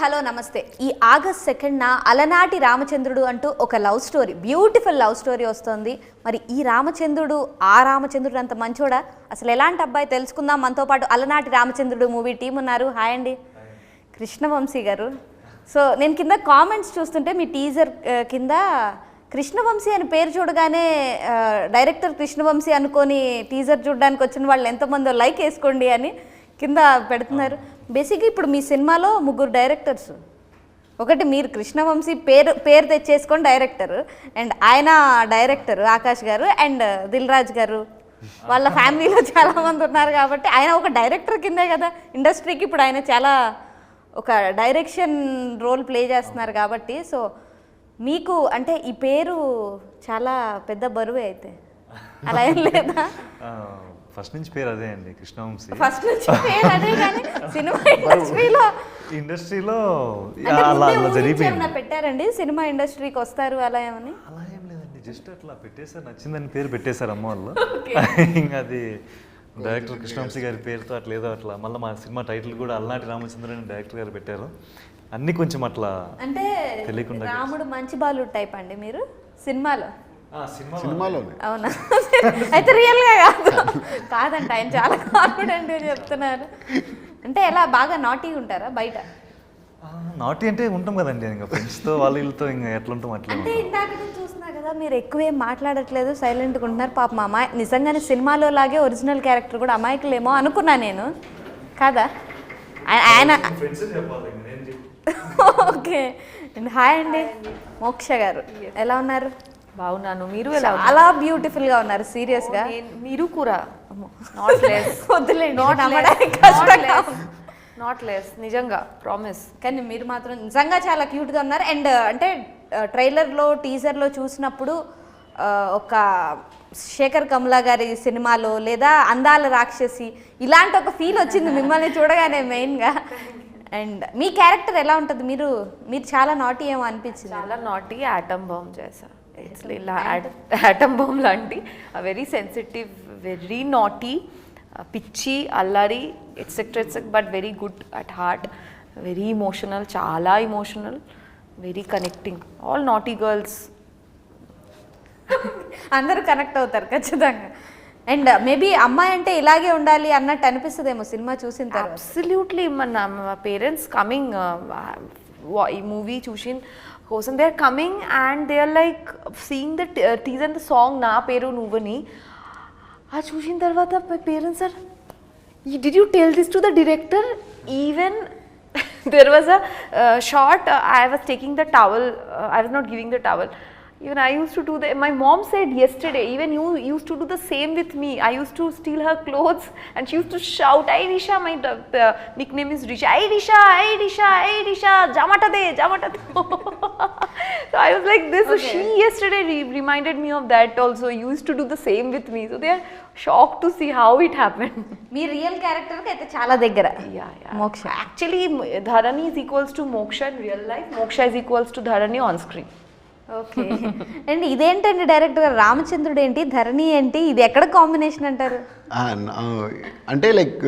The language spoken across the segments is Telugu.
హలో నమస్తే. ఈ ఆగస్ట్ 2న అలనాటి రామచంద్రుడు అంటూ ఒక love story, beautiful love story వస్తుంది. మరి ఈ రామచంద్రుడు అంత మంచోడా, అసలు ఎలాంటి అబ్బాయి తెలుసుకుందాం. మనతో పాటు అలనాటి రామచంద్రుడు మూవీ టీం ఉన్నారు. హాయ్ అండి. కృష్ణవంశీ గారు. సో నేను కింద కామెంట్స్ చూస్తుంటే మీ టీజర్ కింద కృష్ణవంశీ అని పేరు చూడగానే డైరెక్టర్ కృష్ణవంశీ అనుకొని టీజర్ చూడడానికి వచ్చిన వాళ్ళు ఎంతమందో లైక్ వేసుకోండి అని కింద పెడుతున్నారు. బేసిక్గా ఇప్పుడు మీ సినిమాలో 3 డైరెక్టర్స్, ఒకటి మీరు కృష్ణవంశీ పేరు తెచ్చేసుకొని డైరెక్టర్, అండ్ ఆయన డైరెక్టర్ ఆకాష్ గారు అండ్ దిల్ రాజు గారు, వాళ్ళ ఫ్యామిలీలో చాలామంది ఉన్నారు. కాబట్టి ఆయన ఒక డైరెక్టర్ కిందే కదా ఇండస్ట్రీకి ఇప్పుడు ఆయన చాలా ఒక డైరెక్షన్ రోల్ ప్లే చేస్తున్నారు. కాబట్టి సో మీకు అంటే ఈ పేరు చాలా పెద్ద బరువే అయితే అలా ఏం లేదా? ఫస్ట్ నుంచి పేరు అదే అండి, కృష్ణవంశీ. ఫస్ట్ నుంచి పేరు అదే, కానీ సినిమా ఇండస్ట్రీలో అలా జరిగిపోయింది. పెట్టారండి సినిమా ఇండస్ట్రీకి వస్తారు అలా ఏమని? అలా ఏం లేదండి, జస్ట్ అట్లా పెట్టేశారు, నచ్చిందని పేరు పెట్టేశారు అమ్మ వాళ్ళు. ఇంకా అది డైరెక్టర్ కృష్ణవంశీ గారి పేరుతో అట్లా ఏదో అట్లా మళ్ళీ మా సినిమా టైటిల్ కూడా అలనాటి రామచంద్రన్ డైరెక్టర్ గారు పెట్టారు. అన్ని కొంచెం అట్లా అంటే తెలియకుండా. రాముడు మంచి బాలుడు టైప్ అండి మీరు సినిమాలో? అవునా? అయితే రియల్ గా కాదంట, ఆయన చాలా కాన్ఫిడెంట్ చెప్తున్నారు. అంటే ఎలా బాగా నాటీ ఉంటారా బయట? నాటీ అంటే ఉంటాం కదండి, ఇంకా ఫ్రెండ్స్తో వీళ్ళతో ఇంకా ఎట్లా ఉంటాం అట్లా. అంటే ఇందాక నేను చూస్తున్నా కదా మీరు ఎక్కువేం మాట్లాడట్లేదు, సైలెంట్గా ఉంటున్నారు. పాపం అమ్మాయి నిజంగానే సినిమాలో లాగే ఒరిజినల్ క్యారెక్టర్ కూడా అమాయకులేమో అనుకున్నా నేను, కాదా? ఆయన ఓకే. హాయ్ అండి. మోక్ష గారు ఎలా ఉన్నారు? బాగున్నాను, మీరు చాలా బ్యూటిఫుల్ గా ఉన్నారు. సీరియస్ గా మీరు కూడా నాట్ లెస్ నిజంగా ప్రామిస్. కానీ మీరు మాత్రం నిజంగా చాలా క్యూట్ గా ఉన్నారు. అండ్ అంటే ట్రైలర్లో టీజర్లో చూసినప్పుడు ఒక శేఖర్ కమలా గారి సినిమాలో లేదా అందాల రాక్షసి ఇలాంటి ఒక ఫీల్ వచ్చింది మిమ్మల్ని చూడగానే మెయిన్గా. అండ్ మీ క్యారెక్టర్ ఎలా ఉంటుంది? మీరు చాలా నాటీ ఏమో అనిపించింది. చాలా నాటీ, యాటమ్ బాంబ్ చేసా. ఇట్స్ ఇలా యాటమ్ బాంబ్ లాంటి వెరీ సెన్సిటివ్, వెరీ నాటీ, పిచ్చి, అల్లరి etcetera but very good at heart, very emotional, చాలా emotional, very connecting. All naughty girls అందరూ కనెక్ట్ అవుతారు ఖచ్చితంగా. అండ్ మేబీ అమ్మాయి అంటే ఇలాగే ఉండాలి అన్నట్టు అనిపిస్తుందేమో సినిమా చూసిన తర్వాత. అబ్సల్యూట్లీ. మన పేరెంట్స్ కమింగ్ ఈ మూవీ చూసిన కోసం they are coming and they are like seeing the teaser the song నా పేరు నువ్వని. అది చూసిన తర్వాత my parents are, did you tell this to the director? Even there was a shot, I was taking the towel, I was not giving the towel. Even I used to do that. My mom said yesterday, even you used to do the same with me. I used to steal her clothes and she used to shout, "Hey Risha," my nickname is Risha. "Hey Risha, hey Risha, hey Risha, jamata de." So I was like this. Okay. She yesterday reminded me of that also. Used to do the same with me. So they are shocked to see how it happened. Me real character కి అయితే చాలా దగ్గర. మోక్ష. Actually Dharani is equals to Moksha in real life. Moksha is equals to Dharani on screen. Okay. And ఇదేంటండి డైరెక్టర్ గారు, రామచంద్రుడు ఏంటి, ధరణి ఏంటి, ఇది ఎక్కడ కాంబినేషన్ అంటారు? అంటే లైక్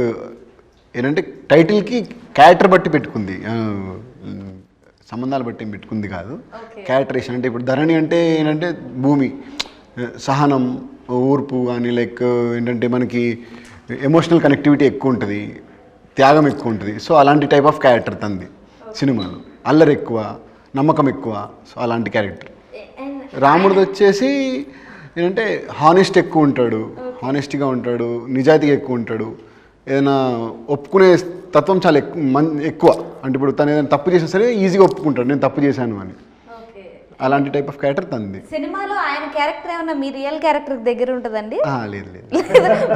ఏంటంటే టైటిల్కి క్యారెక్టర్ బట్టి పెట్టుకుంది, సంబంధాలు బట్టి పెట్టుకుంది కాదు. క్యారెక్టరేషన్ అంటే ఇప్పుడు ధరణి అంటే ఏంటంటే భూమి, సహనం, ఓర్పు కానీ లైక్ ఏంటంటే మనకి ఎమోషనల్ కనెక్టివిటీ ఎక్కువ ఉంటుంది, త్యాగం ఎక్కువ ఉంటుంది. సో అలాంటి టైప్ ఆఫ్ క్యారెక్టర్ తంది సినిమాలో. అల్లరి ఎక్కువ, నమ్మకం ఎక్కువ. సో అలాంటి క్యారెక్టర్. రాముడిది వచ్చేసి ఏంటంటే హానెస్ట్ ఎక్కువ ఉంటాడు, హానెస్ట్గా ఉంటాడు, నిజాయితీగా ఎక్కువ ఉంటాడు, ఏదైనా ఒప్పుకునే తత్వం చాలా ఎక్కువ. అంటే ఇప్పుడు తను ఏదైనా తప్పు చేసినా సరే ఈజీగా ఒప్పుకుంటాడు, నేను తప్పు చేశాను అని. అలాంటి టైప్ ఆఫ్ క్యారెక్టర్ తంది. సినిమాలో ఆయన క్యారెక్టర్ ఏమన్నా మీ రియల్ క్యారెక్టర్ దగ్గర ఉంటుందండి? లేదు లేదు,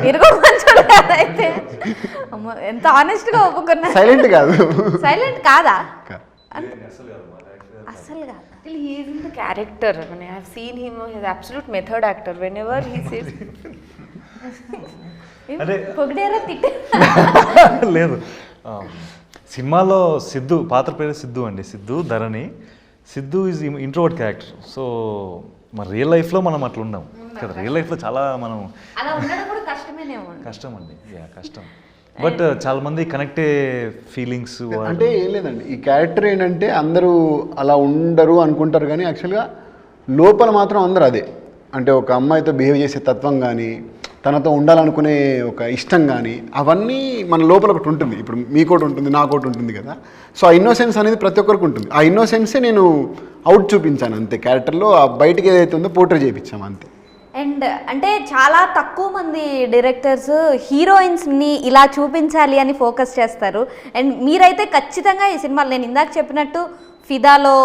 మీరు కూడా మంచోడు కదా అయితే. ఎంత హానెస్ట్ గా ఒప్పుకున్నా. సైలెంట్ కాదు. సైలెంట్ కాదా? అసలు కాదు. He is in the character. I mean, I have seen him. He is absolute method actor. Whenever he says, పొగిడేరా తిట్టే లేదు. సినిమాలో సిద్ధు పాత్ర పేరు సిద్ధు అండి, Siddhu Dharani. Siddhu is introvert character. So మన రియల్ లైఫ్లో మనం అట్లా ఉన్నాం కదా. రియల్ లైఫ్లో చాలా మనం అలా ఉండడం కూడా కష్టమేనేమో. కష్టం అండి, కష్టం. బట్ చాలా మంది కనెక్టే ఫీలింగ్స్ అంటే ఏం లేదండి, ఈ క్యారెక్టర్ ఏంటంటే అందరూ అలా ఉండరు అనుకుంటారు కానీ యాక్చువల్గా లోపల మాత్రం అందరూ అదే. అంటే ఒక అమ్మాయితో బిహేవ్ చేసే తత్వం కానీ, తనతో ఉండాలనుకునే ఒక ఇష్టం కానీ, అవన్నీ మన లోపల ఒకటి ఉంటుంది. ఇప్పుడు మీకోటి ఉంటుంది, నాకోటి ఉంటుంది కదా. సో ఆ ఇన్నోసెన్స్ అనేది ప్రతి ఒక్కరికి ఉంటుంది. ఆ ఇన్నోసెన్సే నేను అవుట్ చూపించాను అంతే క్యారెక్టర్లో. ఆ బయటికి ఏదైతే ఉందో పోర్ట్రే చేయించాము అంతే. అండ్ అంటే చాలా తక్కువ మంది డైరెక్టర్స్ హీరోయిన్స్ని ఇలా చూపించాలి అని ఫోకస్ చేస్తారు. అండ్ మీరైతే ఖచ్చితంగా ఈ సినిమాలు నేను ఇందాక చెప్పినట్టు ఫిదాలో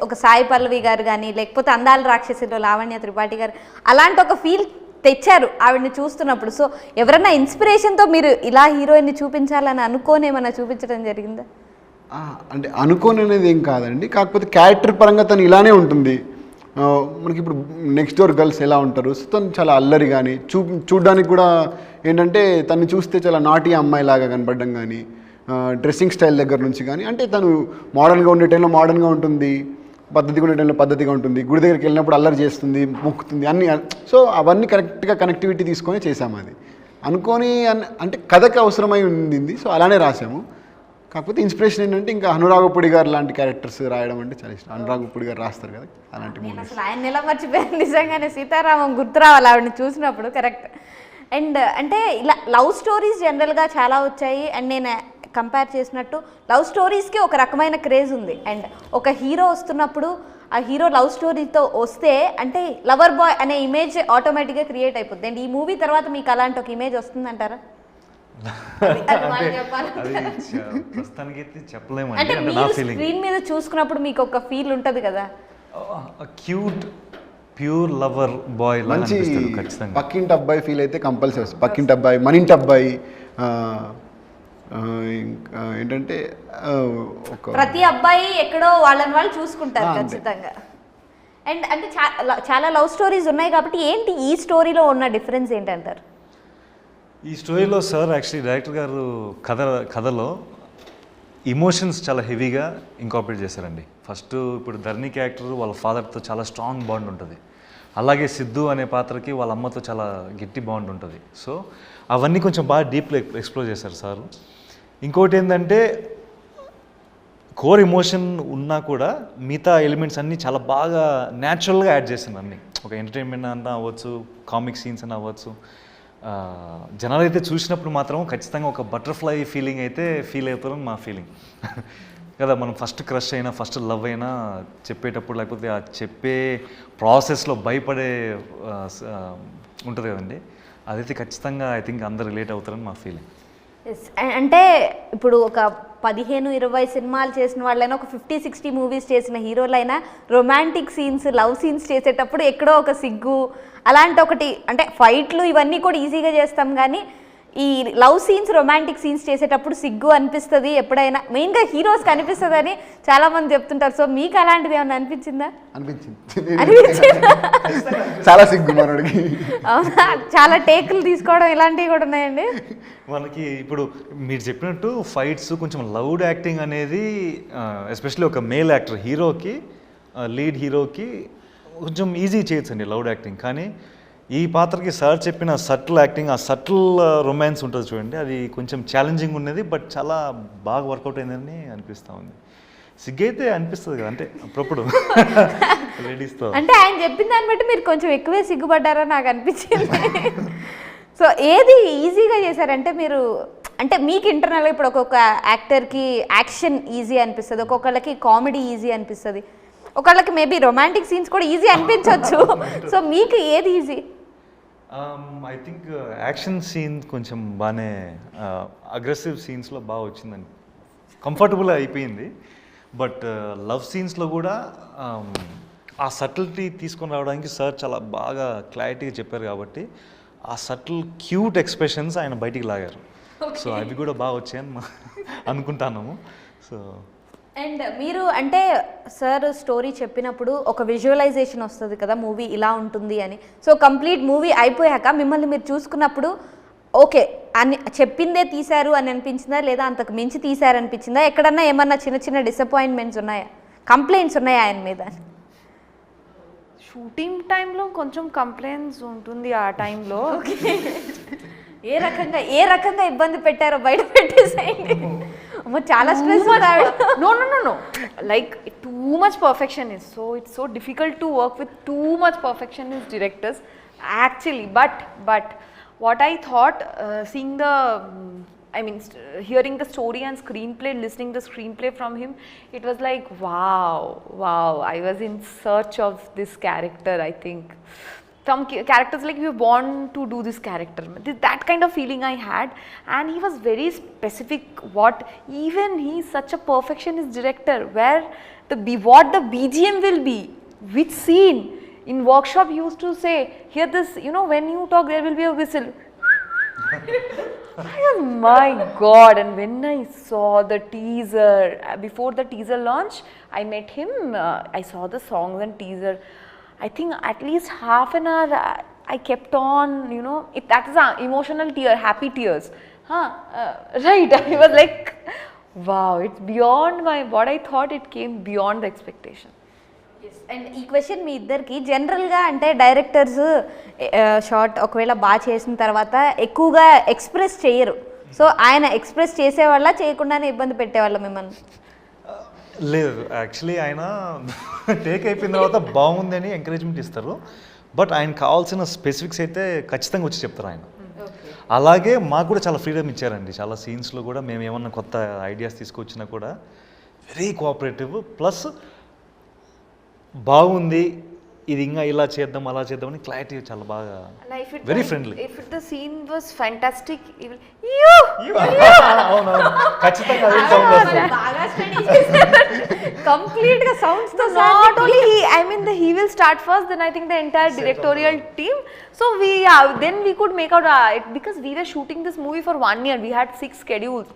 ఒక సాయి పల్లవి గారు కానీ, లేకపోతే అందాల రాక్షసిలో లావణ్య త్రిపాఠి గారు అలాంటి ఒక ఫీల్ తెచ్చారు ఆవిడని చూస్తున్నప్పుడు. సో ఎవరైనా ఇన్స్పిరేషన్తో మీరు ఇలా హీరోయిన్ని చూపించాలని అనుకోని ఏమైనా చూపించడం జరిగిందా? అంటే అనుకోని అనేది ఏం కాదండి, కాకపోతే క్యారెక్టర్ పరంగా తను ఇలానే ఉంటుంది. మనకి ఇప్పుడు నెక్స్ట్ డోర్ గర్ల్స్ ఎలా ఉంటారు, సో తను చాలా అల్లరి కానీ చూడడానికి కూడా ఏంటంటే తను చూస్తే చాలా నాటి అమ్మాయిలాగా కనపడడం కానీ, డ్రెస్సింగ్ స్టైల్ దగ్గర నుంచి కానీ, అంటే తను మోడర్న్గా ఉండే టైంలో మోడర్న్గా ఉంటుంది, పద్ధతిగా ఉండే టైంలో పద్ధతిగా ఉంటుంది, గుడి దగ్గరికి వెళ్ళినప్పుడు అల్లరి చేస్తుంది, మొక్కుతుంది అన్నీ. సో అవన్నీ కరెక్ట్గా కనెక్టివిటీ తీసుకొని చేసాము. అది అనుకొని అంటే కథకి అవసరమై ఉంది, సో అలానే రాసాము. కాకపోతే ఇన్స్పిరేషన్ ఏంటంటే ఇంకా అనురాగపుడి గారు లాంటి క్యారెక్టర్స్ రాయడం అంటే చాలా ఇష్టం. అనురాగపుడి గారు రాస్తారు కదా అలాంటి మూవీస్. అసలు ఆయన ఎలా మర్చిపోయాను నిజంగానే, సీతారామం గుర్తు రావాలి ఆవిడని చూసినప్పుడు. కరెక్ట్. అండ్ అంటే ఇలా లవ్ స్టోరీస్ జనరల్గా చాలా వచ్చాయి. అండ్ నేను కంపేర్ చేసినట్టు లవ్ స్టోరీస్కి ఒక రకమైన క్రేజ్ ఉంది. అండ్ ఒక హీరో వస్తున్నప్పుడు ఆ హీరో లవ్ స్టోరీతో వస్తే అంటే లవర్ బాయ్ అనే ఇమేజ్ ఆటోమేటిక్గా క్రియేట్ అయిపోతుంది. అండ్ ఈ మూవీ తర్వాత మీకు అలాంటి ఒక ఇమేజ్ వస్తుందంటారా? ప్రస్తుతానికి అయితే చెప్పలేము అంటే అంటే నా ఫీలింగ్. స్క్రీన్ మీద చూసుకున్నప్పుడు మీకు ఒక ఫీల్ ఉంటుంది కదా, క్యూట్ ప్యూర్ లవర్ బాయ్ లాగా మంచి అనిపిస్తాడు ఖచ్చితంగా. పక్కింటి అబ్బాయి ఫీల్ అయితే కంపల్సరీ వస్తుంది. పక్కింటి అబ్బాయి, మనింటి అబ్బాయి, ఇంకా ఏంటంటే ఒక ప్రతి అబ్బాయి ఎక్కడో వాళ్ళని వాళ్ళు చూసుకుంటారు ఖచ్చితంగా. అండ్ అంటే చాలా లవ్ స్టోరీస్ ఉన్నాయి కాబట్టి ఏంటి ఈ స్టోరీలో ఉన్న డిఫరెన్స్ ఏంటంటారు? ఈ స్టోరీలో సార్ యాక్చువల్లీ డైరెక్టర్ గారు కథలో ఇమోషన్స్ చాలా హెవీగా ఇంకార్పొరేట్ చేశారండి. ఫస్ట్ ఇప్పుడు ధరణి క్యారెక్టర్ వాళ్ళ ఫాదర్తో చాలా స్ట్రాంగ్ బాండ్ ఉంటుంది. అలాగే సిద్ధు అనే పాత్రకి వాళ్ళ అమ్మతో చాలా గట్టి బాండ్ ఉంటుంది. సో అవన్నీ కొంచెం బాగా డీప్గా ఎక్స్ప్లోర్ చేశారు సార్. ఇంకోటి ఏంటంటే కోర్ ఎమోషన్ ఉన్నా కూడా మిగతా ఎలిమెంట్స్ అన్నీ చాలా బాగా న్యాచురల్గా యాడ్ చేసింది అన్నీ. ఒక ఎంటర్టైన్మెంట్ అన్నా అవ్వచ్చు, కామిక్ సీన్స్ అన్న అవ్వచ్చు. జనాలు అయితే చూసినప్పుడు మాత్రం ఖచ్చితంగా ఒక బటర్ఫ్లై ఫీలింగ్ అయితే ఫీల్ అవుతారని మా ఫీలింగ్ కదా. మనం ఫస్ట్ క్రష్ అయినా ఫస్ట్ లవ్ అయినా చెప్పేటప్పుడు లేకపోతే ఆ చెప్పే ప్రాసెస్లో భయపడే ఉంటుంది కదండి, అదైతే ఖచ్చితంగా ఐ థింక్ అందరు రిలేట్ అవుతారని మా ఫీలింగ్. అంటే ఇప్పుడు ఒక 15-20 సినిమాలు చేసిన వాళ్ళైనా, ఒక 50-60 మూవీస్ చేసిన హీరోలైనా రొమాంటిక్ సీన్స్, లవ్ సీన్స్ చేసేటప్పుడు ఎక్కడో ఒక సిగ్గు అలాంటి ఒకటి, అంటే ఫైట్లు ఇవన్నీ కూడా ఈజీగా చేస్తాం కానీ ఈ లవ్ సీన్స్, రొమాంటిక్ సీన్స్ చేసేటప్పుడు సిగ్గు అనిపిస్తుంది ఎప్పుడైనా, మెయిన్గా హీరోస్కి అనిపిస్తుంది అని చాలామంది చెప్తుంటారు. సో మీకు అలాంటిది ఏమైనా అనిపించిందా? అనిపించింది. చాలా సిగ్గు మనోడికి. అవునా? చాలా టేకులు తీసుకోవడం ఇలాంటివి కూడా ఉన్నాయండి మనకి. ఇప్పుడు మీరు చెప్పినట్టు ఫైట్స్ కొంచెం లౌడ్ యాక్టింగ్ అనేది ఎస్పెషల్లీ ఒక మేల్ యాక్టర్ హీరోకి, లీడ్ హీరోకి కొంచెం ఈజీ చేయొచ్చండి లౌడ్ యాక్టింగ్. కానీ ఈ పాత్రకి సార్ చెప్పిన సటిల్ యాక్టింగ్, ఆ సటిల్ రొమాన్స్ ఉంటుంది చూడండి, అది కొంచెం ఛాలెంజింగ్ ఉన్నది. బట్ చాలా బాగా వర్కౌట్ అయిందని అనిపిస్తూ ఉంది. సిగ్గైతే అనిపిస్తుంది కదా, అంటే అప్పుడప్పుడు లేడీస్తో. అంటే ఆయన చెప్పిన దాన్ని బట్టి మీరు కొంచెం ఎక్కువే సిగ్గుపడ్డారని నాకు అనిపించింది. సో ఏది ఈజీగా చేశారంటే మీరు, అంటే మీకు ఇంటర్నల్గా ఇప్పుడు ఒక్కొక్క యాక్టర్కి యాక్షన్ ఈజీ అనిపిస్తుంది, ఒక్కొక్కళ్ళకి కామెడీ ఈజీ అనిపిస్తుంది, ఒకళ్ళకి మేబీ రొమాంటిక్ సీన్స్ కూడా ఈజీ అనిపించవచ్చు. సో మీకు ఏది easy? I think action scene కొంచెం బాగానే, అగ్రెసివ్ సీన్స్లో బాగా వచ్చిందండి, కంఫర్టబుల్ అయిపోయింది. బట్ లవ్ సీన్స్లో కూడా ఆ సటిల్టీ తీసుకొని రావడానికి సార్ చాలా బాగా క్లారిటీగా చెప్పారు కాబట్టి ఆ సటిల్ క్యూట్ ఎక్స్ప్రెషన్స్ ఆయన బయటికి లాగారు. సో అవి కూడా బాగా వచ్చాయని అనుకుంటున్నాము. సో అండ్ మీరు అంటే సార్ స్టోరీ చెప్పినప్పుడు ఒక విజువలైజేషన్ వస్తుంది కదా మూవీ ఇలా ఉంటుంది అని. సో కంప్లీట్ మూవీ అయిపోయాక మిమ్మల్ని మీరు చూసుకున్నప్పుడు ఓకే అని చెప్పిందే తీశారు అని అనిపించిందా, లేదా అంతకు మించి తీశారనిపించిందా? ఎక్కడన్నా ఏమన్నా చిన్న చిన్న డిసప్పాయింట్మెంట్స్ ఉన్నాయా, కంప్లైంట్స్ ఉన్నాయా ఆయన మీద? షూటింగ్ టైంలో కొంచెం కంప్లైంట్స్ ఉంటుంది ఆ టైంలో. ఏ రకంగా ఇబ్బంది పెట్టారో బయట పెట్టేసేయండి. అమ్మో చాలా stress. No. Like too much perfectionist. So it's so difficult to work with too much perfectionist directors. Actually, but what I thought, seeing the, hearing the story and screenplay, listening the screenplay from him, it was like wow. I was in search of this character. I think some characters like we were born to do this character. That kind of feeling I had, and he was very specific. Even he's such a perfectionist director, where what the BGM will be, which scene. In workshop, he used to say, "Here, this, when you talk, there will be a whistle." My God! And when I saw the teaser, before the teaser launch, I met him. I saw the songs and teaser. I think at least half an hour I kept on, that is an emotional tear, happy tears. Right, I was like, wow, it's beyond what I thought. It came beyond the expectation. And ఈ క్వశ్చన్ మీ ఇద్దరికి జనరల్గా అంటే డైరెక్టర్స్ షార్ట్ ఒకవేళ బాగా చేసిన తర్వాత ఎక్కువగా ఎక్స్ప్రెస్ చేయరు. సో ఆయన ఎక్స్ప్రెస్ చేసేవాళ్ళ చేయకుండానే ఇబ్బంది పెట్టేవాళ్ళ మిమ్మల్ని? లేదు, యాక్చువల్లీ ఆయన టేక్ అయిపోయిన తర్వాత బాగుంది అని ఎంకరేజ్మెంట్ ఇస్తారు. బట్ ఆయన కావాల్సిన స్పెసిఫిక్స్ అయితే ఖచ్చితంగా వచ్చి చెప్తారు ఆయన. అలాగే మాకు కూడా చాలా ఫ్రీడమ్ ఇచ్చారండి. చాలా సీన్స్లో కూడా మేము ఏమన్నా కొత్త ఐడియాస్ తీసుకొచ్చినా కూడా వెరీ కోఆపరేటివ్. ప్లస్ బాగుంది, ఇది ఇంకా ఇలా చేద్దాం అలా చేద్దాం అని క్లారిటీ చాలా బాగా, very friendly. If the scene was fantastic, he will, అవునవును, ఖచ్చితంగా అదే సౌండ్ వస్తుంది. బాగా స్టడీ చేశారు కంప్లీట్ గా సౌండ్స్ తో. not only he will start first, then I think the entire directorial team. So then we could make out it, because we were shooting this movie for 1 year. We had 6 schedules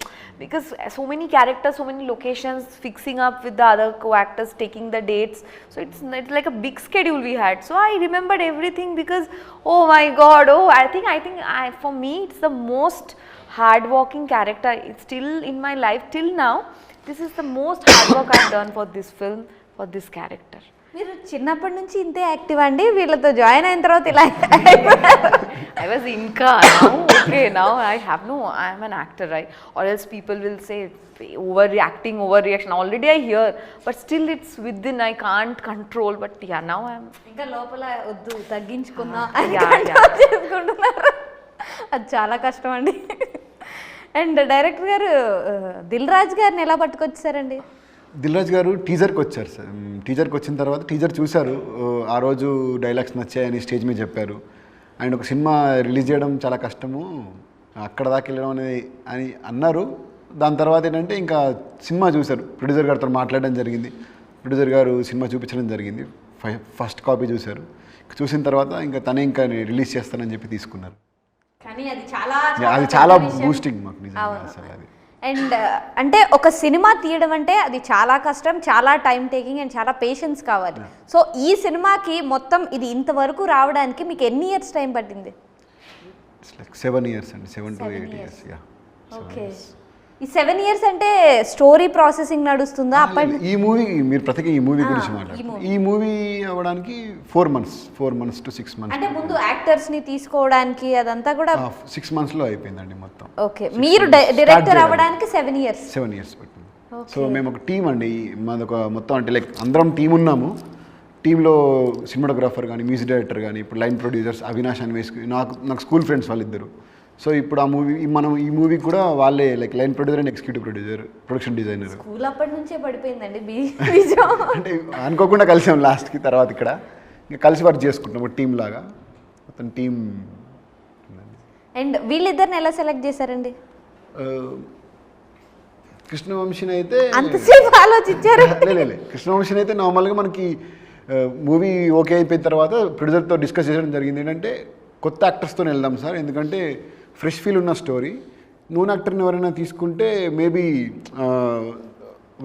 because so many characters, so many locations, fixing up with the other co-actors, taking the dates. So it's like a big schedule we had. So I remembered everything because oh my God, I think for me it's the most hard working character. It's still in my life till now. This is the most hard work I've done for this film, for this character. మీరు చిన్నప్పటి నుంచి ఇంతే యాక్టివ్ అండి? వీళ్ళతో జాయిన్ అయిన తర్వాత ఇలా I was Inca. Now I am an actor, right? Or else people will say overreaction. Already I hear, but still it's within, I can't control. But yeah, now I'm ఇంకా లోపల వద్దు తగ్గించుకుందాం Yeah. చేసుకుంటున్నారు. అది చాలా కష్టం అండి. అండ్ డైరెక్టర్ గారు దిల్ రాజు గారిని ఎలా పట్టుకొచ్చారండి? దిల్ రాజు గారు టీజర్కి వచ్చారు సార్. టీజర్కి వచ్చిన తర్వాత టీజర్ చూశారు. ఆ రోజు డైలాగ్స్ నచ్చాయని స్టేజ్ మీద చెప్పారు. అండ్ ఒక సినిమా రిలీజ్ చేయడం చాలా కష్టము, అక్కడ దాకా వెళ్ళడం అనేది అని అన్నారు. దాని తర్వాత ఏంటంటే ఇంకా సినిమా చూశారు, ప్రొడ్యూసర్ గారితో మాట్లాడడం జరిగింది. ప్రొడ్యూసర్ గారు సినిమా చూపించడం జరిగింది. ఫస్ట్ కాపీ చూశారు. చూసిన తర్వాత ఇంకా తనే ఇంకా రిలీజ్ చేస్తానని చెప్పి తీసుకున్నారు. కానీ అది చాలా బూస్టింగ్ మాకు నిజంగా అసలు అది. అండ్ అంటే ఒక సినిమా తీయడం అంటే అది చాలా కష్టం, చాలా టైం టేకింగ్ అండ్ చాలా పేషెన్స్ కావాలి. సో ఈ సినిమాకి మొత్తం ఇది ఇంతవరకు రావడానికి మీకు ఎన్ని ఇయర్స్ టైం పట్టింది? 7 years అండి, 7 to 8 years. ఓకే, ఈ 7 years అంటే స్టోరీ ప్రాసెసింగ్ నడుస్తుందా? ఈ మూవీ మీరు ప్రతిగా ఈ మూవీ గురించి మాట్లాడుతున్నారు. ఈ మూవీ అవ్వడానికి 4 months to 6 months. అంటే ముందు యాక్టర్స్ ని తీసుకోవడానికి అదంతా కూడా 6 months లో అయిపోయిందండి మొత్తం. ఓకే, మీరు డైరెక్టర్ అవ్వడానికి 7 years పట్టింది. సో మేము ఒక టీం అండి, మాదొక మొత్తం అంటే లైక్ అందరం టీం ఉన్నాము. టీంలో సినిమాటోగ్రాఫర్ కానీ, మ్యూజిక్ డైరెక్టర్ కానీ, ఇప్పుడు లైన్ ప్రొడ్యూసర్స్ అవినాష్ అన్వేష్, నాకు స్కూల్ ఫ్రెండ్స్ వాళ్ళిద్దరు. సో ఇప్పుడు ఈ మూవీ కూడా వాళ్ళే like line producer and executive producer, production designer. School అప్పటి నుంచే పడిపోయిందండి అంటే అనుకోకుండా కలిసాం లాస్ట్కి. తర్వాత ఇక్కడ ఇంకా కలిసి వర్క్ చేసుకుంటాం ఒక టీం లాగా, మొత్తం టీం. అండ్ వీళ్ళిద్దరిని ఎలా సెలెక్ట్ చేశారండి? కృష్ణవంశిని అయితే అంతసేపు ఆలోచించారు? లేదు, కృష్ణవంశిని అయితే నార్మల్గా మనకి మూవీ ఓకే అయిపోయిన తర్వాత ప్రొడ్యూసర్తో డిస్కస్ చేయడం జరిగింది. ఏంటంటే కొత్త యాక్టర్స్తో వెళ్దాం సార్, ఎందుకంటే ఫ్రెష్ ఫీల్ ఉన్న స్టోరీ. నూన్ యాక్టర్ని ఎవరైనా తీసుకుంటే మేబీ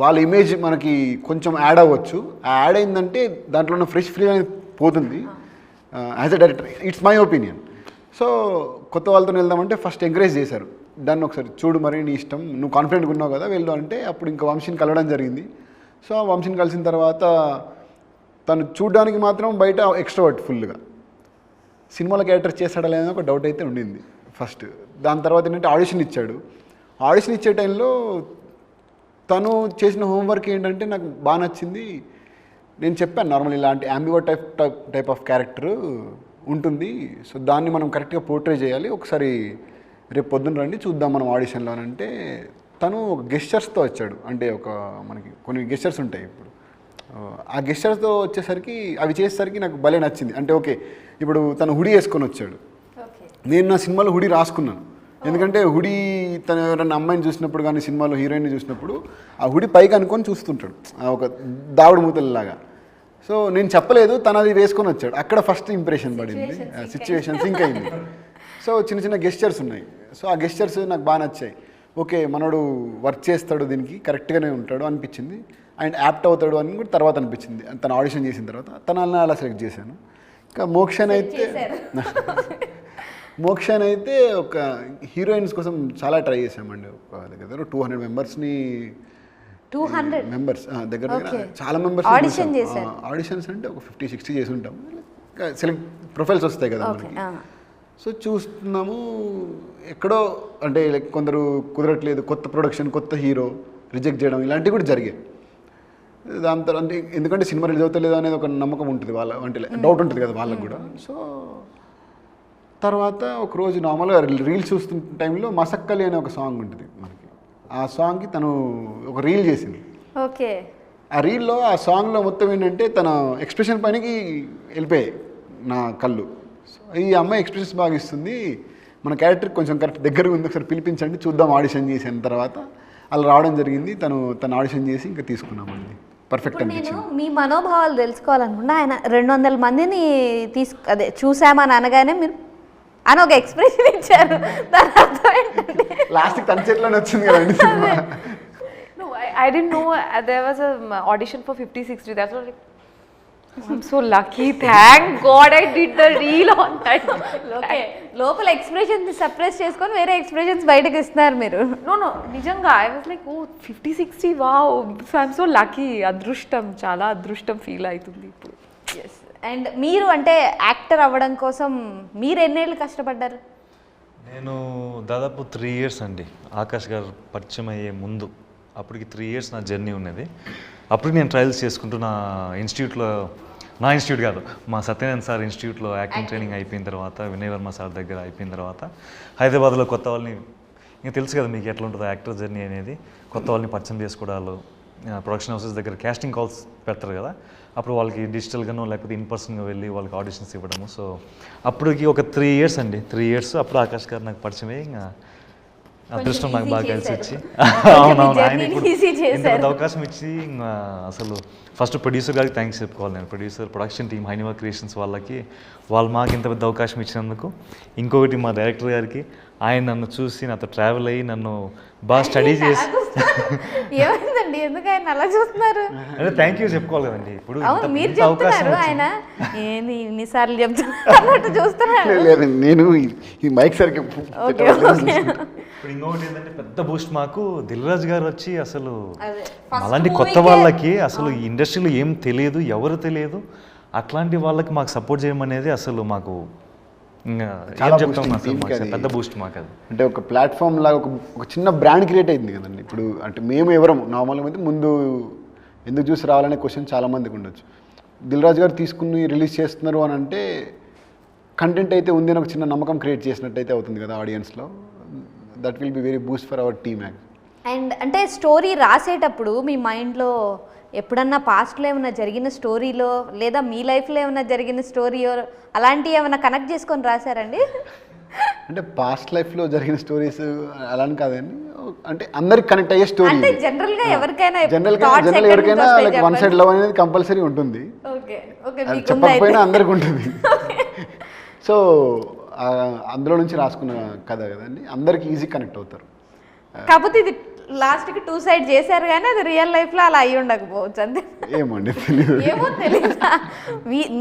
వాళ్ళ ఇమేజ్ మనకి కొంచెం యాడ్ అవ్వచ్చు. ఆ యాడ్ అయిందంటే దాంట్లో ఉన్న ఫ్రెష్ ఫీల్ అనేది పోతుంది. As a director it's my opinion. So కొత్త వాళ్ళతో వెళ్దామంటే ఫస్ట్ ఎంకరేజ్ చేశారు, దాన్ని ఒకసారి చూడు మరి నీ ఇష్టం, నువ్వు కాన్ఫిడెంట్గా ఉన్నావు కదా వెళ్ళు అంటే. అప్పుడు ఇంకా వంశీని కలవడం జరిగింది. సో ఆ వంశీని కలిసిన తర్వాత తను చూడడానికి మాత్రం బయట ఎక్స్ట్రావర్ట్ ఫుల్గా, సినిమాలో క్యారెక్టర్ చేస్తాడా లేదని ఒక డౌట్ అయితే ఉండింది ఫస్ట్. దాని తర్వాత ఏంటంటే ఆడిషన్ ఇచ్చాడు. ఆడిషన్ ఇచ్చే టైంలో తను చేసిన హోంవర్క్ ఏంటంటే నాకు బాగా నచ్చింది. నేను చెప్పాను నార్మల్ ఇలాంటి అంబివర్ట్ టైప్ ఆఫ్ క్యారెక్టర్ ఉంటుంది, సో దాన్ని మనం కరెక్ట్గా పోర్ట్రే చేయాలి, ఒకసారి రేపు పొద్దున్న రండి చూద్దాం మనం ఆడిషన్లో అని అంటే తను ఒక గెస్చర్స్తో వచ్చాడు. అంటే ఒక మనకి కొన్ని గెస్చర్స్ ఉంటాయి ఇప్పుడు, ఆ గెస్చర్స్తో వచ్చేసరికి అవి చేసేసరికి నాకు భలే నచ్చింది. అంటే ఓకే ఇప్పుడు తను హుడీ వేసుకొని వచ్చాడు, నేను నా సినిమాలో హుడీ రాసుకున్నాను. ఎందుకంటే హుడీ తను ఎవరైనా అమ్మాయిని చూసినప్పుడు కానీ సినిమాలో హీరోయిన్ని చూసినప్పుడు ఆ హుడీ పైకి అనుకొని చూస్తుంటాడు, ఒక దావుడు మూతలలాగా. సో నేను చెప్పలేదు, తను అది వేసుకొని వచ్చాడు. అక్కడ ఫస్ట్ ఇంప్రెషన్ పడింది, సిచ్యువేషన్ సింక్ అయింది. సో చిన్న చిన్న గెస్చర్స్ ఉన్నాయి, సో ఆ గెస్చర్స్ నాకు బాగా నచ్చాయి. ఓకే మనోడు వర్క్ చేస్తాడు, దీనికి కరెక్ట్గానే ఉంటాడు అనిపించింది, అండ్ యాప్ట్ అవుతాడు అని కూడా తర్వాత అనిపించింది. తను ఆడిషన్ చేసిన తర్వాత తనని అలా సెలెక్ట్ చేశాను. ఇంకా మోక్షాన్ అయితే ఒక హీరోయిన్స్ కోసం చాలా ట్రై చేసామండి. ఒక దగ్గర 200 మెంబర్స్ని 200 మెంబర్స్ దగ్గర చాలా మెంబర్స్ ఆడిషన్స్ అంటే ఒక 50-60 చేసి ఉంటాం. సెలెక్ట్ ప్రొఫైల్స్ వస్తాయి కదా మనకి. సో చూస్తున్నాము ఎక్కడో అంటే లైక్ కొందరు కుదరట్లేదు, కొత్త ప్రొడక్షన్, కొత్త హీరో రిజెక్ట్ చేయడం ఇలాంటివి కూడా జరిగాయి. దాని తర్వాత అంటే ఎందుకంటే సినిమా రిలీజ్ అవుతలేదు అనేది ఒక నమ్మకం ఉంటుంది వాళ్ళ, అంటే డౌట్ ఉంటుంది కదా వాళ్ళకు కూడా. సో తర్వాత ఒకరోజు నార్మల్గా రీల్స్ చూస్తున్న టైంలో మసక్కలి అనే ఒక సాంగ్ ఉంటుంది మనకి. ఆ సాంగ్కి తను ఒక రీల్ చేసింది. ఓకే, ఆ రీల్లో ఆ సాంగ్లో మొత్తం ఏంటంటే తన ఎక్స్ప్రెషన్ పైనకి వెళ్ళిపోయాయి నా కళ్ళు. సో ఈ అమ్మాయి ఎక్స్ప్రెషన్స్ బాగా ఇస్తుంది, మన క్యారెక్టర్ కొంచెం కరెక్ట్ దగ్గరగా ఉంది, ఒకసారి పిలిపించండి చూద్దాం ఆడిషన్ చేసిన తర్వాత అలా రావడం జరిగింది. తను ఆడిషన్ చేసి ఇంకా తీసుకున్నామండి. పర్ఫెక్ట్ అనిపించింది. నేను మీ మనోభావాలు తెలుసుకోవాలనుకున్నా. ఆయన 200 మందిని చూసామని అనగానే మీరు అని ఒక ఎక్స్ప్రెషన్ ఇచ్చారు, దాని అర్థం ఏంటంటే లాస్ట్కి తన చేతిలోనే వచ్చింది కదండి cinema. No, I didn't know there was a audition for 50-60. That's what I'm so lucky. Thank God I did the reel on that. Okay, లోపల ఎక్స్ప్రెషన్స్ సప్రెస్ చేసుకొని వేరే ఎక్స్ప్రెషన్స్ బయటకు ఇస్తున్నారు మీరు. No, నిజంగా I was like, oh 50-60, wow. So I'm so lucky. అదృష్టం, చాలా అదృష్టం ఫీల్ అవుతుంది ఇప్పుడు. ఎస్. అండ్ మీరు అంటే యాక్టర్ అవ్వడం కోసం మీరు ఎన్నేళ్ళు కష్టపడ్డారు? నేను దాదాపు 3 years అండి. ఆకాష్ గారు పరిచయం అయ్యే ముందు అప్పటికి 3 years నా జర్నీ ఉన్నది. అప్పుడు నేను ట్రయల్స్ చేసుకుంటూ నా ఇన్స్టిట్యూట్ కాదు, మా సత్యనారాయణ సార్ ఇన్స్టిట్యూట్లో యాక్టింగ్ ట్రైనింగ్ అయిపోయిన తర్వాత, వినయ్ వర్మ సార్ దగ్గర అయిపోయిన తర్వాత హైదరాబాద్లో కొత్త వాళ్ళని, ఇంకా తెలుసు కదా మీకు ఎట్లా ఉంటుందో యాక్టర్ జర్నీ అనేది, కొత్త వాళ్ళని పరిచయం చేసుకోవడాలు, ప్రొడక్షన్ హౌసెస్ దగ్గర క్యాస్టింగ్ కాల్స్ పెడతారు కదా, అప్పుడు వాళ్ళకి డిజిటల్గానో లేకపోతే ఇన్ పర్సన్గా వెళ్ళి వాళ్ళకి ఆడిషన్స్ ఇవ్వడము. సో అప్పటికి ఒక 3 years అండి, 3 years అప్పుడు ఆకాష్ గారు నాకు పరిచయమే. ఇంకా అదృష్టం నాకు బాగా కలిసి వచ్చి, అవునవును ఆయన ఇప్పుడు ఇంత అవకాశం ఇచ్చి అసలు ఫస్ట్ ప్రొడ్యూసర్ గారికి థ్యాంక్స్ చెప్పుకోవాలి నేను. ప్రొడక్షన్ టీమ్ హైనివా క్రియేషన్స్ వాళ్ళకి, వాళ్ళు మాకు ఇంత పెద్ద అవకాశం ఇచ్చినందుకు. ఇంకొకటి మా డైరెక్టర్ గారికి, ఆయన నన్ను చూసి నాతో ట్రావెల్ అయ్యి నన్ను బాగా స్టడీ చేసి. ఏమైందండి, ఎందుకు ఆయన అలా చూస్తున్నారు? అంటే థ్యాంక్ యూ చెప్పుకోవాలి కదండి. ఇప్పుడు మీరు చెప్తున్నారు, ఆయన ఏంది ఇన్నిసార్లు చెప్తున్నారు చూస్తున్నారు. లేదు నేను ఈ మైక్ సరికి. ఇప్పుడు ఇంకొకటి ఏంటంటే పెద్ద బూస్ట్ మాకు దిల్ రాజు గారు వచ్చి అసలు అలాంటి కొత్త వాళ్ళకి అసలు ఈ ఇండస్ట్రీలో ఏం తెలియదు, ఎవరు తెలియదు, అట్లాంటి వాళ్ళకి మాకు సపోర్ట్ చేయమనేది అసలు మాకు పెద్ద బూస్ట్ మాకు. అది అంటే ఒక ప్లాట్ఫామ్ లాగా ఒక చిన్న బ్రాండ్ క్రియేట్ అయింది కదండి. ఇప్పుడు అంటే మేము ఎవరం నార్మల్గా అయితే ముందు ఎందుకు చూసి రావాలనే క్వశ్చన్ చాలామందికి ఉండొచ్చు. దిల్ రాజు గారు తీసుకుని రిలీజ్ చేస్తున్నారు అని అంటే కంటెంట్ అయితే ఉంది అని ఒక చిన్న నమ్మకం క్రియేట్ చేసినట్టయితే అవుతుంది కదా ఆడియన్స్లో. That will be very boost for our team. And అంటే స్టోరీ రాసేటప్పుడు మీ మైండ్లో ఎప్పుడన్నా పాస్ట్లో ఏమైనా జరిగిన స్టోరీలో లేదా మీ లైఫ్లో ఏమైనా జరిగిన స్టోరీయో అలాంటివి ఏమైనా కనెక్ట్ చేసుకొని రాశారండి? అంటే పాస్ట్ లైఫ్లో జరిగిన స్టోరీస్ అలా కాదండి, అంటే అందరికి కనెక్ట్ అయ్యే స్టోరీ. అంటే జనరల్గా ఎవరికైనా లైక్ వన్ సైడ్ లవ్ అనేది కంపల్సరీ ఉంటుంది, ఓకే చెప్పకపోయినా అందరికి ఉంటుంది. సో అందులో నుంచి రాసుకున్న కథ కదండి, అందరికి ఈజీ కనెక్ట్ అవుతారు. కాకపోతే ఇది లాస్ట్కి 2 sides చేశారు కానీ అది రియల్ లైఫ్లో అలా అయ్యి ఉండకపోవచ్చు అంతే. ఏమో తెలియదు.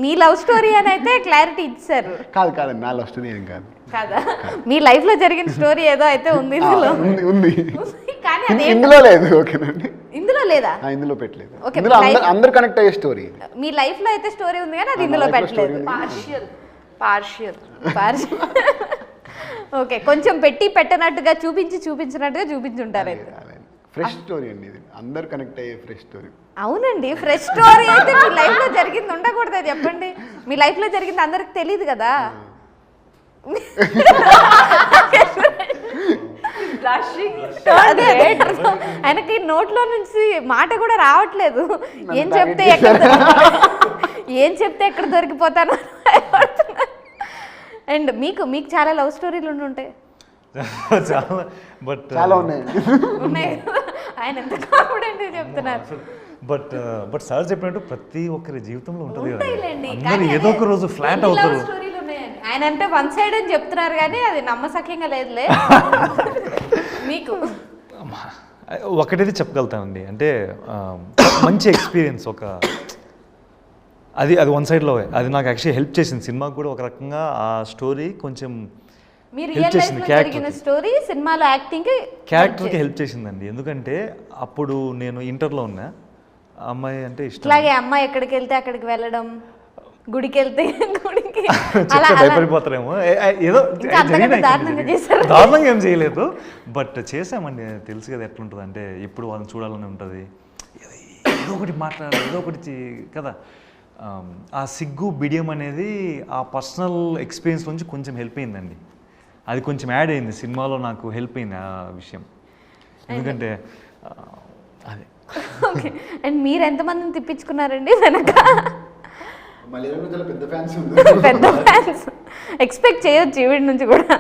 మీ లవ్ స్టోరీ అని అయితే క్లారిటీ ఇచ్చారు. కాదు నా లవ్ స్టోరీ ఏం కాదు కదా, మీ లైఫ్లో జరిగిన స్టోరీ ఏదో అయితే ఉంది ఉంది కానీ ఇందులో లేదు. ఓకేనండి, ఇందులో లేదా? ఇందులో పెట్టలేదు. అందరు కనెక్ట్ అయ్యే స్టోరీ. మీ లైఫ్లో అయితే స్టోరీ ఉంది కానీ అది ఇందులో పెట్టలేదు. పార్షియల్ ఓకే, కొంచెం పెట్టి పెట్టనట్టుగా చూపించినట్టుగా చూపించుంటారు అయితే. ఫ్రెష్ స్టోరీ అండి ఇది, అందరు కనెక్ట్ అయ్యే ఫ్రెష్ స్టోరీ. అవునండి, ఫ్రెష్ స్టోరీ అయితే మీ లైఫ్లో జరిగింది ఉండకూడదు, చెప్పండి. మీ లైఫ్లో జరిగింది అందరికి తెలియదు కదా. అదే ఆయనకి నోట్లో నుంచి మాట కూడా రావట్లేదు. ఏం చెప్తే ఎక్కడ దొరికిపోతాను. అండ్ మీకు చాలా లవ్ స్టోరీలు ఉంటాయి. చాలా బట్ చాలా ఉన్నాయండి. ఉన్నాయి కదా. ఆయన ఎంత కాన్ఫిడెంట్ చెప్తున్నారు. బట్ సార్ చెప్పినట్టు ప్రతి ఒక్కరి జీవితంలో ఉంటుంది కదా, ఉంటాయిలేండి. అందరూ ఏదో ఒక రోజు ఫ్లాట్ అవుతారు. ఆయన అంటే వన్ సైడ్ అని చెప్తున్నారు కానీ అది నమ్మసక్యంగా లేదులే. మీకు ఒకటైతే చెప్పగలుగుతానండి, అంటే మంచి ఎక్స్పీరియన్స్ అది వన్ సైడ్లో అది నాకు యాక్చువల్లీ హెల్ప్ చేసింది సినిమాకి కూడా ఒక రకంగా. ఆ స్టోరీ కొంచెం మీ రియల్ లైఫ్ లో జరిగిన స్టోరీ సినిమాలో యాక్టింగ్ క్యారెక్టర్కి హెల్ప్ చేసిందండి. ఎందుకంటే అప్పుడు నేను ఇంటర్లో ఉన్నా, అమ్మాయి అంటే ఇష్టం. ఇట్లాగే అమ్మాయి ఎక్కడికి వెళ్తే అక్కడికి వెళ్ళడం, గుడికి వెళ్తే గుడికి భయపడిపోతారేమో ఏదో దారుణంగా ఏం చేయలేదు, బట్ చేసామండి. తెలుసు కదా ఎట్లుంటుంది అంటే ఎప్పుడు వాళ్ళని చూడాలని ఉంటుంది, ఏదో ఒకటి మాట్లాడాలి, ఏదో ఒకటి కదా. ఆ సిగ్గు బిడియం అనేది ఆ పర్సనల్ ఎక్స్పీరియన్స్ నుంచి కొంచెం హెల్ప్ అయిందండి. అది కొంచెం యాడ్ అయింది సినిమాలో, నాకు హెల్ప్ అయింది ఆ విషయం. ఎందుకంటే అదే. ఓకే, అండ్ మీరు ఎంతమందిని తిప్పించుకున్నారండి వెనక? పెద్ద ఫ్యాన్స్ ఎక్స్పెక్ట్ చేయొచ్చు వీడి నుంచి కూడా.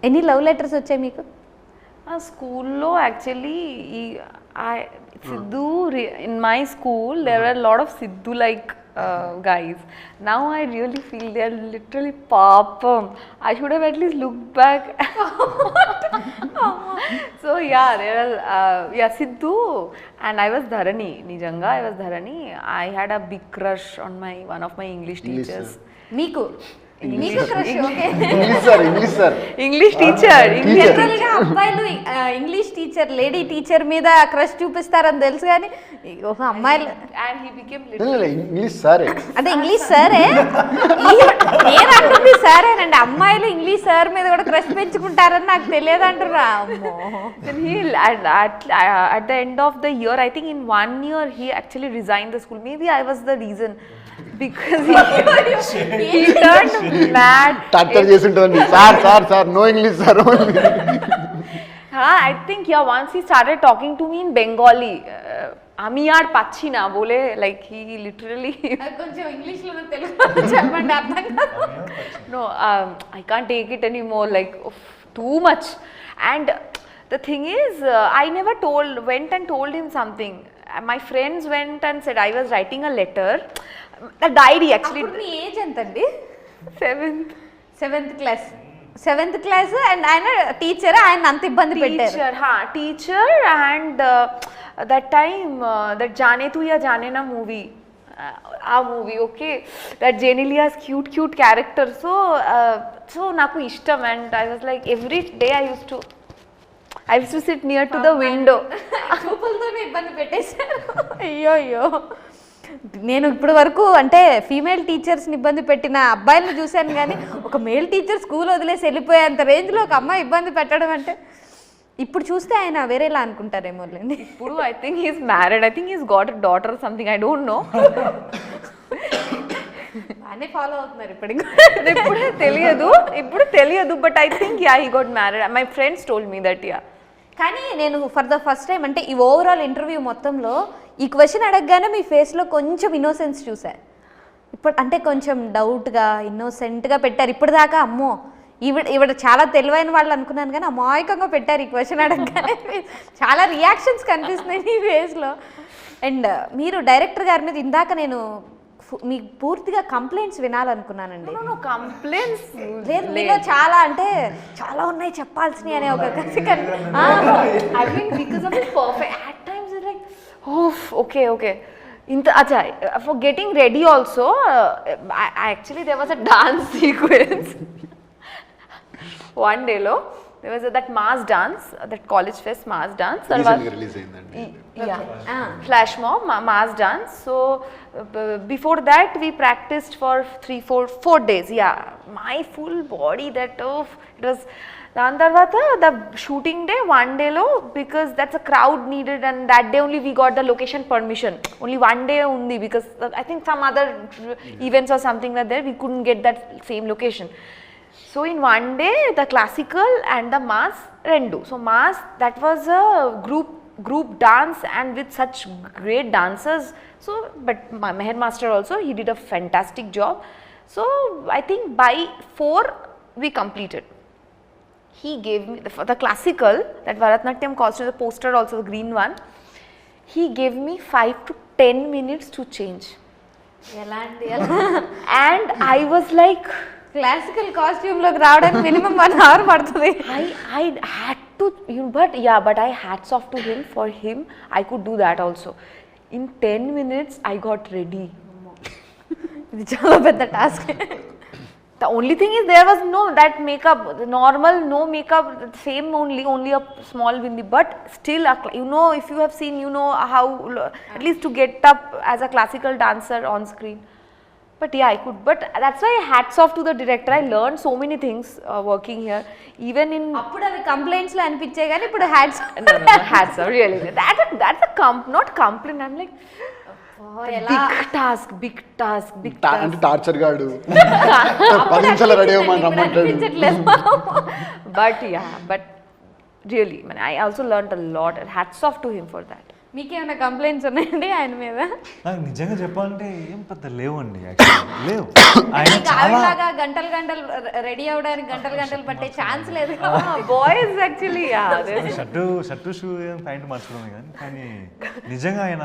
ఎన్ని లవ్ లెటర్స్ వచ్చాయి మీకు? స్కూల్లో actually Sidhu, in my school there were a lot of Sidhu like guys. Now I really feel they are literally papam. I should have at least looked back. So yeah, there are Sidhu and I was Dharani. Nijanga, I was Dharani. I had a big crush on one of my English teachers. మీకు crush? Okay, English teacher. General గా అబ్బాయిలు ఇంగ్లీష్ టీచర్, లేడీ టీచర్ మీద క్రష్ చూపిస్తారని తెలుసు కానీ ఒక అమ్మాయిలు and he became ఇంగ్లీష్ సారే. అదే ఇంగ్లీష్ సరే, నేను అంటుంది సరేనండి. అమ్మాయిలు ఇంగ్లీష్ సార్ మీద కూడా క్రష్ పెంచుకుంటారని నాకు తెలియదు అంటారా? Then he at the end of the year, I think in 1 year he actually resigned the school. Maybe I was the reason because he turned mad. Torture చేస్తుంటాను, sir no English sir. I think once he started talking to me in Bengali, আমি আর পাচ্ছি না বলে, like he literally కొంచెం ఇంగ్లీష్ లో తెలుగు చెప్పండి, అర్థం కాదు. No, I can't take it anymore, like too much. And the thing is, I never went and told him something. My friends went and said I was writing a letter. The diary actually. అప్పుడు మీ ఏజ్ ఎంత అండి? 7th class. అండ్ ఆయన టీచర్, ఆయన అంత ఇబ్బంది పెట్టారు. Teacher and that time that Jaane Tu Ya Jaane Na movie, ఆ movie, okay, that Genelia's cute character. So నాకు ఇష్టం. And I was like every day I used to sit near to the window. చూపులతోనే ఇబ్బంది పెట్టేశారు. అయ్యో, నేను ఇప్పటి వరకు అంటే ఫీమేల్ టీచర్స్ని ఇబ్బంది పెట్టిన అబ్బాయిలను చూశాను కానీ ఒక మేల్ టీచర్ స్కూల్ వదిలేసి వెళ్ళిపోయేంత రేంజ్లో ఒక అమ్మాయి ఇబ్బంది పెట్టడం అంటే, ఇప్పుడు చూస్తే ఆయన వేరేలా అనుకుంటారేమోలేండి. ఇప్పుడు I think he's married. I think he's got a daughter or something, I don't know. బాగానే ఫాలో అవుతున్నారు ఇప్పుడు తెలియదు but I think he got married. My friends told me that. కానీ నేను ఫర్ ద ఫస్ట్ టైం అంటే ఈ ఓవరాల్ ఇంటర్వ్యూ మొత్తంలో ఈ క్వశ్చన్ అడగగానే మీ ఫేస్లో కొంచెం ఇన్నోసెన్స్ చూసాను. ఇప్పుడు అంటే కొంచెం డౌట్గా ఇన్నోసెంట్గా పెట్టారు. ఇప్పటిదాకా అమ్మో ఈవిడ చాలా తెలివైన వాళ్ళు అనుకున్నాను కానీ అమాయకంగా పెట్టారు ఈ క్వశ్చన్ అడగగానే. చాలా రియాక్షన్స్ కనిపిస్తున్నాయి ఈ ఫేస్లో. అండ్ మీరు డైరెక్టర్ గారి మీద ఇందాక నేను మీకు పూర్తిగా కంప్లైంట్స్ వినాలనుకున్నానండి. కంప్లైంట్స్ లేదు, మీలో చాలా అంటే చాలా ఉన్నాయి చెప్పాల్సినవి అనే ఒక కసి. I think because of the perfect at times it's like okay inta acha for getting ready also I actually there was a dance sequence one day lo there was that mass dance, that college fest mass dance. That was, రీసెంట్గా రిలీజ్ అయిందండి. yeah, flash mob, mass dance. So before that we practiced for 4 days. Yeah, my full body, that it was. దాని తర్వాత the shooting day, one day లో, because that's a crowd needed, and that day only we got the location permission. Only one day undi, because I think some other events or something like that, we couldn't get that same location. So in one day, the classical and the mass rendu. So mass, that was a group dance, and with such great dancers. So but Meher Master also, he did a fantastic job. So I think by 4 we completed. He gave me the classical, that Bharatnatyam costume, the poster also, the green one. He gave me 5 to 10 minutes to change. And I was like, classical costume లోకి రావడానికి మినిమం 1 hour పడుతుంది. I had to, but I hats off to him. For him, I could do that also. In 10 minutes, I got ready. ఇది చాలా పెద్ద task. The only thing is there was no that makeup, the normal, no makeup, same only a small bindi, but still, if you have seen, how, at least to get up as a classical dancer on screen. But yeah, I could. But that's why hats off to the director. I learned so many things working here. Even in అప్పుడు అవి కంప్లైంట్స్ లో అనిపించాయి కానీ ఇప్పుడు hats no, hats off, really. That's a not complaint. I'm like, big task. అంటే టార్చర్ గాడు 10 నిమిషాలు రెడీ అవ్వమని రమ్మంటాడు. But really, I also learned a lot. Hats off to him for that. మీకేమైనా కంప్లైంట్స్ ఉన్నాయండి ఆయన మీద? నాకు నిజంగా చెప్పాలంటే ఏం పెద్ద లేవండి, యాక్చువల్లీ లేవు. ఆయన చాలా ఆవిడలాగా గంటలు రెడీ అవడానికి గంటలు పట్టే ఛాన్స్ లేదు. Boys actually, shirt shoe pant మార్చుకోవడమే కానీ నిజంగా ఆయన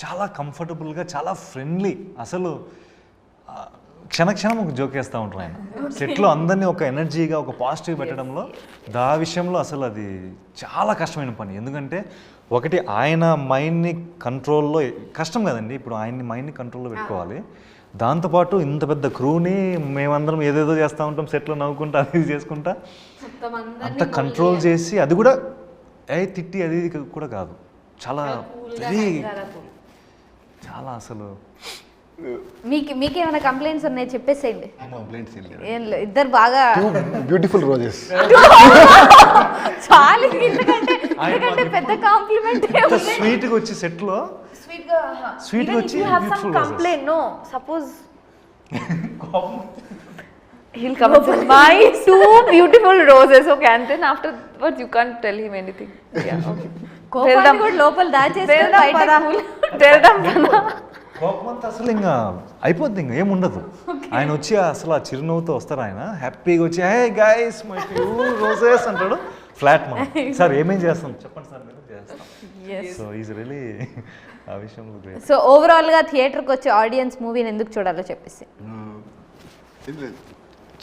చాలా కంఫర్టబుల్గా, చాలా ఫ్రెండ్లీ. అసలు క్షణక్షణం ఒక జోక్ వేస్తూ ఉంటారు ఆయన. సెట్లో అందరినీ ఒక ఎనర్జీగా, ఒక పాజిటివ్ పెట్టడంలో, విషయంలో అసలు అది చాలా కష్టమైన పని. ఎందుకంటే ఒకటి ఆయన మైండ్ని కంట్రోల్లో, కష్టం కదండి ఇప్పుడు ఆయన్ని మైండ్ని కంట్రోల్లో పెట్టుకోవాలి. దాంతోపాటు ఇంత పెద్ద క్రూని మేమందరం ఏదేదో చేస్తూ ఉంటాం, సెట్లో నవ్వుకుంటా అది చేసుకుంటా అంత కంట్రోల్ చేసి, అది కూడా తిట్టి అది కూడా కాదు, చాలా చాలా అసలు. మీకేమైనా కంప్లైంట్స్ ఉన్నాయి చెప్పేసేయండి. కంప్లైంట్స్ ఏం లేదు, ఇద్దరు బాగా బ్యూటిఫుల్ రోజెస్. చాలా ఇంతకంటే పెద్ద కాంప్లిమెంట్. స్వీట్ గా వచ్చి సెట్ లో స్వీట్ గా వచ్చి beautiful complaint, no, suppose he'll come and say, my 2 beautiful roses, okay, and then afterwards you can't tell him anything. Yeah, okay. కోపాన్ని కూడా లోపల దాచేసుకొని బయట Tell them. కోపం అంతా అసలు ఇంకా అయిపోద్ది, ఇంకా ఏముండదు. ఆయన వచ్చి అసలు ఆ చిరునవ్వుతో వస్తారు, ఆయన హ్యాపీగా వచ్చి హే గైస్ మై 2 రోజెస్ అంటాడు. ఫ్లాట్ మనం సార్ ఏమేం చేస్తాం చెప్పండి సార్, మీరు చేస్తాం. సో ఈజ్ రియలీ ఆ విషయంలో గ్రేట్. సో ఓవరాల్ గా థియేటర్కి వచ్చే ఆడియన్స్ మూవీని ఎందుకు చూడాలో చెప్పేసి.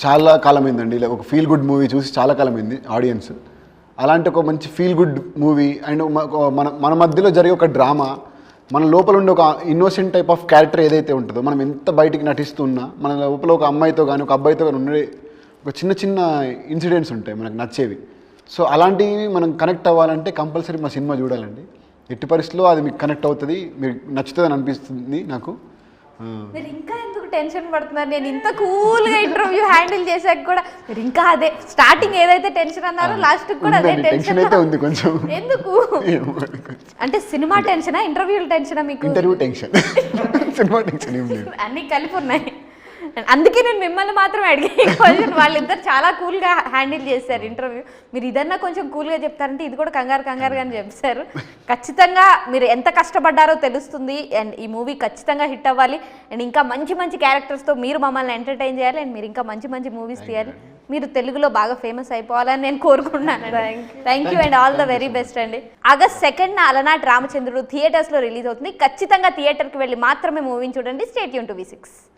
చాలా కాలం అయిందండి, ఇలా ఒక ఫీల్ గుడ్ మూవీ చూసి చాలా కాలం అయింది ఆడియన్స్. అలాంటి ఒక మంచి ఫీల్ గుడ్ మూవీ అండ్ మన మధ్యలో జరిగే ఒక డ్రామా, మన లోపల ఉండే ఒక ఇన్నోసెంట్ టైప్ ఆఫ్ క్యారెక్టర్ ఏదైతే ఉంటుందో, మనం ఎంత బయటికి నటిస్తున్నా మన లోపల ఒక అమ్మాయితో కానీ ఒక అబ్బాయితో కానీ ఉండే ఒక చిన్న ఇన్సిడెంట్స్ ఉంటాయి మనకు నచ్చేవి. సో అలాంటివి మనం కనెక్ట్ అవ్వాలంటే కంపల్సరీ మా సినిమా చూడాలండి. ఎట్టి పరిస్థితుల్లో అది మీకు కనెక్ట్ అవుతుంది, మీకు నచ్చుతుంది అని అనిపిస్తుంది నాకు. మీరు ఇంకా ఎందుకు టెన్షన్ పడుతున్నారు? నేను ఇంత కూల్గా ఇంటర్వ్యూ హ్యాండిల్ చేశాక కూడా మీరు ఇంకా అదే స్టార్టింగ్ ఏదైతే టెన్షన్ అన్నారో లాస్ట్ కూడా అదే టెన్షన్ అయితే ఉంది కొంచెం. ఎందుకు అంటే సినిమా టెన్షనా, ఇంటర్వ్యూల టెన్షనా మీకు? ఇంటర్వ్యూ టెన్షన్, సినిమా టెన్షన్ ఏం లేదు, అన్నీ కలిపి ఉన్నాయి. అందుకే నేను మిమ్మల్ని మాత్రం అడిగే క్వశ్చన్. వాళ్ళిద్దరు చాలా కూల్గా హ్యాండిల్ చేశారు ఇంటర్వ్యూ. మీరు ఇదన్నా కొంచెం కూల్గా చెప్తారంటే ఇది కూడా కంగారుగానే చెప్పారు. ఖచ్చితంగా మీరు ఎంత కష్టపడ్డారో తెలుస్తుంది. అండ్ ఈ మూవీ ఖచ్చితంగా హిట్ అవ్వాలి. అండ్ ఇంకా మంచి క్యారెక్టర్స్తో మీరు మమ్మల్ని ఎంటర్టైన్ చేయాలి. అండ్ మీరు ఇంకా మంచి మూవీస్ తీయాలి. మీరు తెలుగులో బాగా ఫేమస్ అయిపోవాలని నేను కోరుకుంటున్నాను. Thank you and all the very best అండి. ఆగస్ట్ 2న అలనాటి రామచంద్రుడు థియేటర్స్లో రిలీజ్ అవుతుంది. ఖచ్చితంగా థియేటర్కి వెళ్ళి మాత్రమే మూవీని చూడండి. Stay tune to V6.